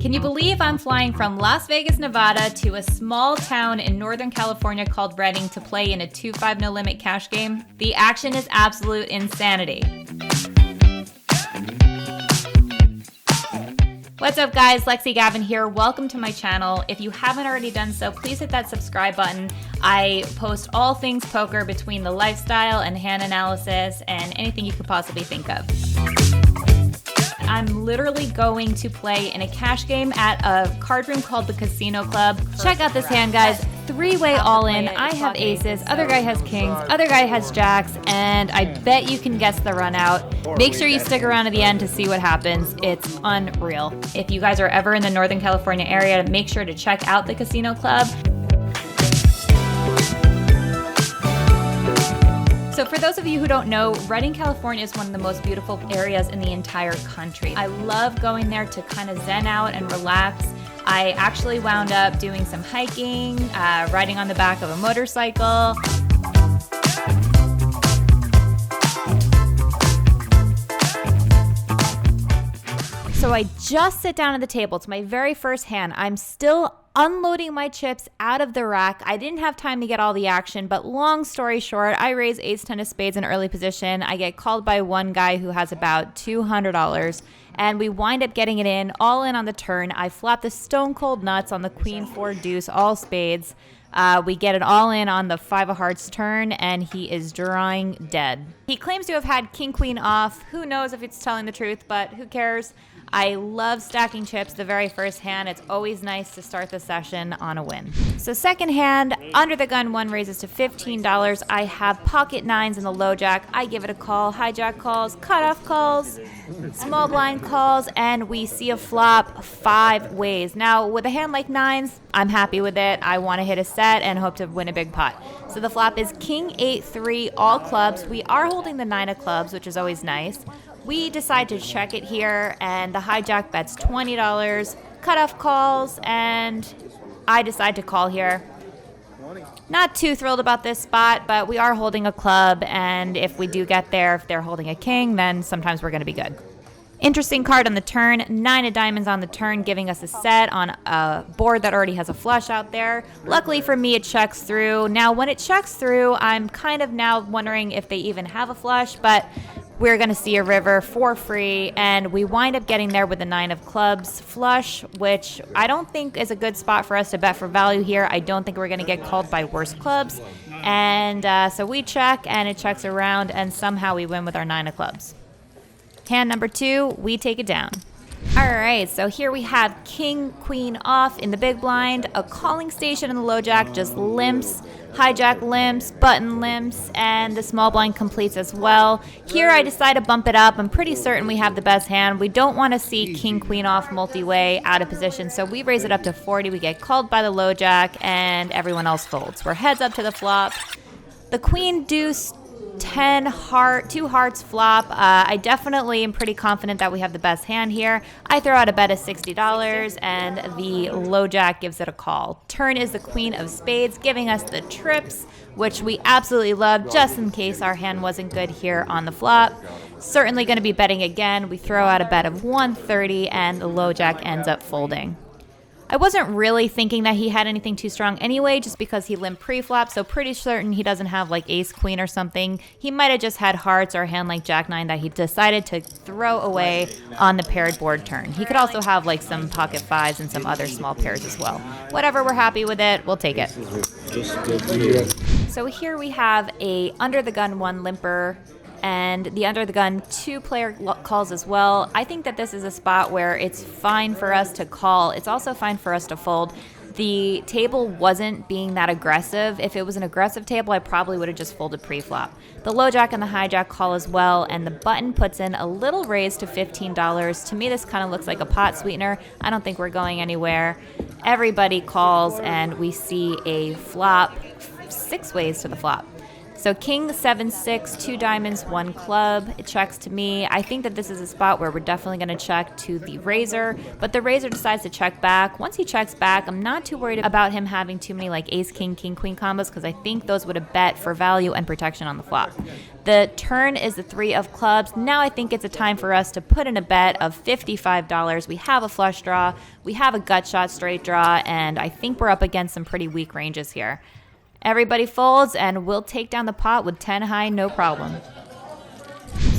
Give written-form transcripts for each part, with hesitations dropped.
Can you believe I'm flying from Las Vegas, Nevada to a small town in Northern California called Redding to play in a 2-5 no limit cash game? The action is absolute insanity. What's up guys, Lexy Gavin here. Welcome to my channel. If you haven't already done so, please hit that subscribe button. I post all things poker between the lifestyle and hand analysis and anything you could possibly think of. I'm literally going to play in a cash game at a card room called the Casino Club. Check out this hand, guys. Three-way all-in. I have aces, other guy has kings, other guy has jacks, and I bet you can guess the run out. Make sure you stick around to the end to see what happens. It's unreal. If you guys are ever in the Northern California area, make sure to check out the Casino Club. So for those of you who don't know, Redding, California is one of the most beautiful areas in the entire country. I love going there to kind of zen out and relax. I actually wound up doing some hiking, riding on the back of a motorcycle. So I just sit down at the table. It's my very first hand. I'm still unloading my chips out of the rack. I didn't have time to get all the action, but long story short, I raise ace 10 of spades in early position. I get called by one guy who has about $200, and we wind up getting it in, all in on the turn. I flop the stone cold nuts on the queen, four, deuce, all spades. We get it all in on the 5 of hearts turn, and he is drawing dead. He claims to have had king, queen off. Who knows if it's telling the truth, but who cares? I love stacking chips the very first hand. It's always nice to start the session on a win. So second hand, under the gun, one raises to $15. I have pocket nines in the low jack. I give it a call. Hijack calls, cutoff calls, small blind calls, and we see a flop 5 ways. Now, with a hand like nines, I'm happy with it. I want to hit a set and hope to win a big pot. So the flop is king, 8-3, all clubs. We are holding the 9 of clubs, which is always nice. We decide to check it here, and the hijack bets $20, cutoff calls, and I decide to call here. Not too thrilled about this spot, but we are holding a club, and if we do get there, if they're holding a king, then sometimes we're going to be good. Interesting card on the turn, 9 of diamonds on the turn, giving us a set on a board that already has a flush out there. Luckily for me, it checks through. Now, when it checks through, I'm kind of now wondering if they even have a flush, but we're going to see a river for free, and we wind up getting there with the 9 of clubs flush, which I don't think is a good spot for us to bet for value here. I don't think we're going to get called by worse clubs, and so we check, and it checks around, and somehow we win with our 9 of clubs. Hand number 2, we take it down. All right, so here we have king, queen off in the big blind, a calling station in the low jack just limps, hijack limps, button limps, and the small blind completes as well. Here I decide to bump it up. I'm pretty certain we have the best hand. We don't want to see king, queen off multi-way out of position, so we raise it up to 40. We get called by the low jack, and everyone else folds. We're heads up to the flop. The queen, deuce, 10 heart, 2 hearts flop. I definitely am pretty confident that we have the best hand here. I throw out a bet of $60, and the low jack gives it a call. Turn is the queen of spades, giving us the trips, which we absolutely love, just in case our hand wasn't good here on the flop. Certainly going to be betting again. We throw out a bet of 130, and the low jack ends up folding. I wasn't really thinking that he had anything too strong anyway, just because he limped pre-flop, so pretty certain he doesn't have like ace queen or something. He might have just had hearts or a hand like jack 9 that he decided to throw away on the paired board turn. He could also have like some pocket 5s and some other small pairs as well. Whatever, we're happy with it, we'll take it. So here we have a under the gun 1 limper, and the under the gun 2 player calls as well. I think that this is a spot where it's fine for us to call. It's also fine for us to fold. The table wasn't being that aggressive. If it was an aggressive table, I probably would have just folded pre-flop. The low jack and the hijack call as well, and the button puts in a little raise to $15. To me, this kind of looks like a pot sweetener. I don't think we're going anywhere. Everybody calls, and we see a flop 6 ways to the flop. So king, 7-6, 2 diamonds, 1 club. It checks to me. I think that this is a spot where we're definitely going to check to the raiser, but the raiser decides to check back. Once he checks back, I'm not too worried about him having too many like ace, king, king, queen combos because I think those would have bet for value and protection on the flop. The turn is the 3 of clubs. Now I think it's a time for us to put in a bet of $55. We have a flush draw, we have a gut shot straight draw, and I think we're up against some pretty weak ranges here. Everybody folds, and we'll take down the pot with 10 high, no problem.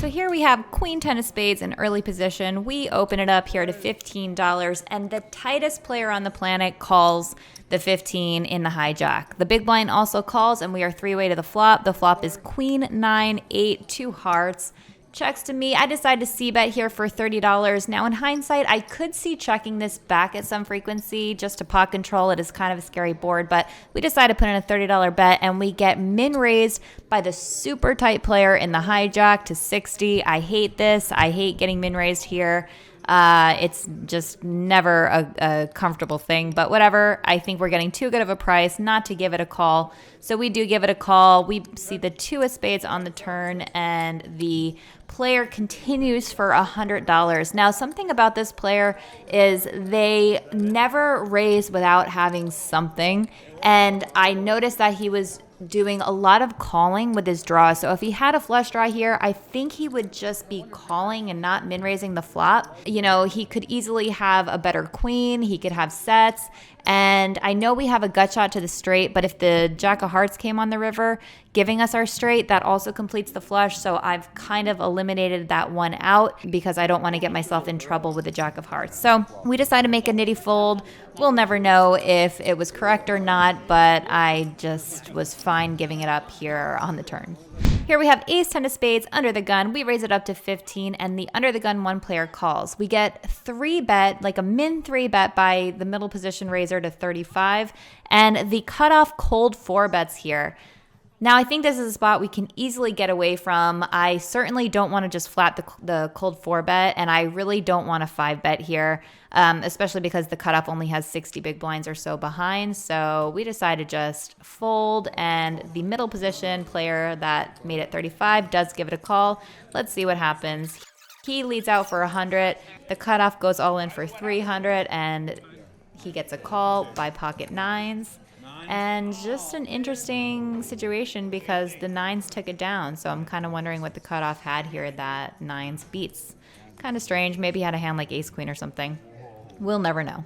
So here we have queen 10 of spades in early position. We open it up here to $15, and the tightest player on the planet calls the 15 in the hijack. The big blind also calls, and we are 3-way to the flop. The flop is queen 9, 8, 2 hearts. Checks to me. I decided to c-bet here for $30. Now in hindsight, I could see checking this back at some frequency just to pot control. It is kind of a scary board, but we decided to put in a $30 bet, and we get min raised by the super tight player in the hijack to 60. I hate this. I hate getting min raised here. It's just never a comfortable thing, but whatever. I think we're getting too good of a price not to give it a call. So we do give it a call. We see the 2 of spades on the turn, and the player continues for $100. Now, something about this player is they never raise without having something. And I noticed that he was doing a lot of calling with his draw. So if he had a flush draw here, I think he would just be calling and not min raising the flop. You know, he could easily have a better queen. He could have sets. And I know we have a gut shot to the straight, but if the jack of hearts came on the river, giving us our straight, that also completes the flush. So I've kind of eliminated that one out because I don't want to get myself in trouble with the jack of hearts. So we decided to make a nitty fold. We'll never know if it was correct or not, but I just was fine giving it up here on the turn. Here we have ace 10 of spades under the gun. We raise it up to 15, and the under the gun 1 player calls. We get 3 bet, like a min 3 bet by the middle position raiser to 35, and the cutoff cold 4 bets here. Now, I think this is a spot we can easily get away from. I certainly don't want to just flat the cold 4 bet, and I really don't want a 5 bet here, especially because the cutoff only has 60 big blinds or so behind. So we decided to just fold, and the middle position player that made it 35 does give it a call. Let's see what happens. He leads out for 100. The cutoff goes all in for 300, and he gets a call by pocket 9s. And just an interesting situation because the 9s took it down. So I'm kind of wondering what the cutoff had here that 9s beats. Kind of strange. Maybe he had a hand like ace queen or something. We'll never know.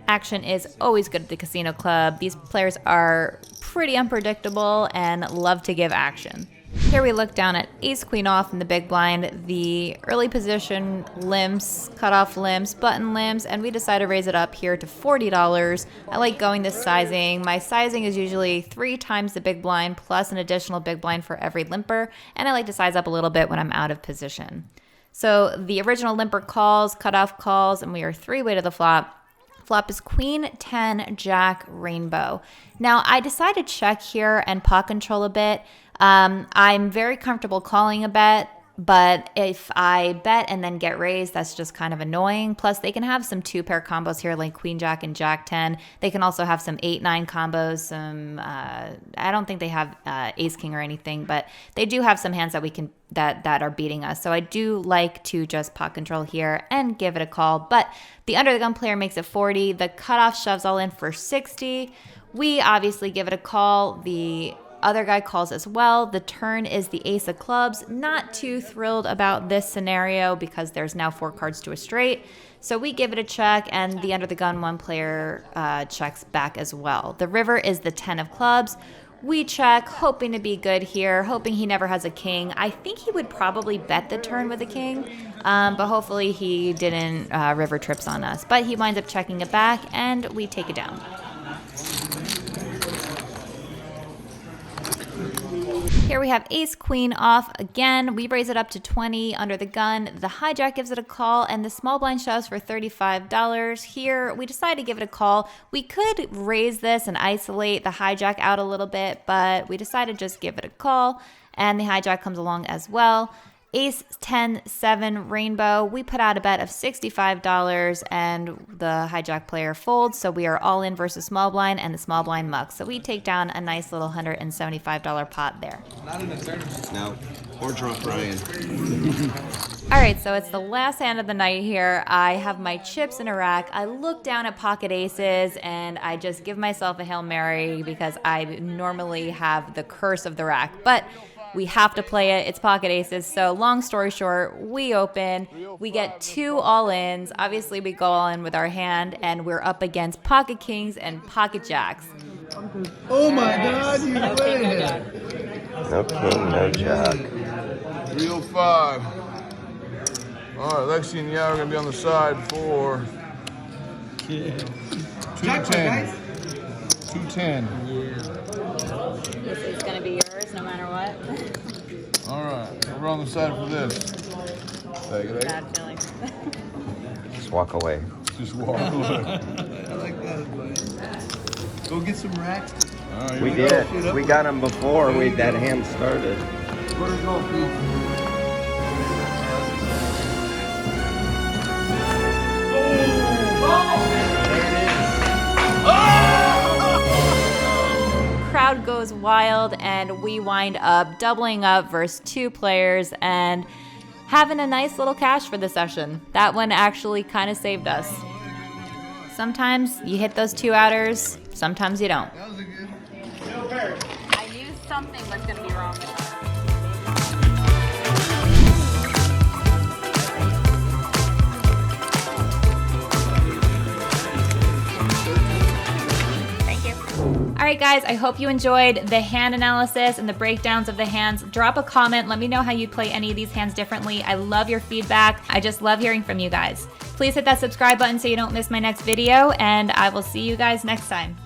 Action is always good at the casino club. These players are pretty unpredictable and love to give action. Here we look down at ace queen off in the big blind, the early position limps, cutoff limps, button limps, and we decide to raise it up here to $40. I like going this sizing. My sizing is usually 3 times the big blind plus an additional big blind for every limper, and I like to size up a little bit when I'm out of position. So the original limper calls, cutoff calls, and we are 3-way to the flop. Flop is queen 10 jack rainbow. Now I decided to check here and pot control a bit. I'm very comfortable calling a bet, but if I bet and then get raised, that's just kind of annoying. Plus, they can have some 2-pair combos here like queen jack and jack 10. They can also have some 8-9 combos. Some I don't think they have ace king or anything, but they do have some hands that we can that are beating us. So I do like to just pot control here and give it a call. But the under the gun player makes it 40. The cutoff shoves all in for 60. We obviously give it a call. The other guy calls as well. The turn is the ace of clubs. Not too thrilled about this scenario because there's now 4 cards to a straight. So we give it a check, and the under the gun 1 player checks back as well. The river is the 10 of clubs. We check, hoping to be good here, hoping he never has a king. I think he would probably bet the turn with a king, but hopefully he didn't river trips on us. But he winds up checking it back, and we take it down. Here we have ace queen off again. We raise it up to 20 under the gun. The hijack gives it a call, and the small blind shoves for $35. Here we decide to give it a call. We could raise this and isolate the hijack out a little bit, but we decided to just give it a call, and the hijack comes along as well. Ace, 10, 7, rainbow. We put out a bet of $65 and the hijack player folds. So we are all in versus small blind and the small blind muck. So we take down a nice little $175 pot there. Not in the tournament. No. Or drunk Ryan. All right, so it's the last hand of the night here. I have my chips in a rack. I look down at pocket aces and I just give myself a Hail Mary because I normally have the curse of the rack. But we have to play it. It's pocket aces. So long story short, we open. We get 2 all-ins. Obviously, we go all in with our hand, and we're up against pocket kings and pocket jacks. Oh my God, you win! No king, no jack. 305. All right, Lexy and Yao are gonna be on the side for 210. 210. This is going to be yours no matter what. All right, so we're on the side for this. Take it. Bad feeling. Just walk away. Just walk away. I like that. Go get some racks. All right, We did. We got him before that hand started. Where'd it go, Pete? Crowd goes wild, and we wind up doubling up versus 2 players and having a nice little cash for the session. That one actually kind of saved us. Sometimes you hit those 2-outers, sometimes you don't. I knew something was going to be wrong with that. All right, guys, I hope you enjoyed the hand analysis and the breakdowns of the hands. Drop a comment. Let me know how you'd play any of these hands differently. I love your feedback. I just love hearing from you guys. Please hit that subscribe button so you don't miss my next video, and I will see you guys next time.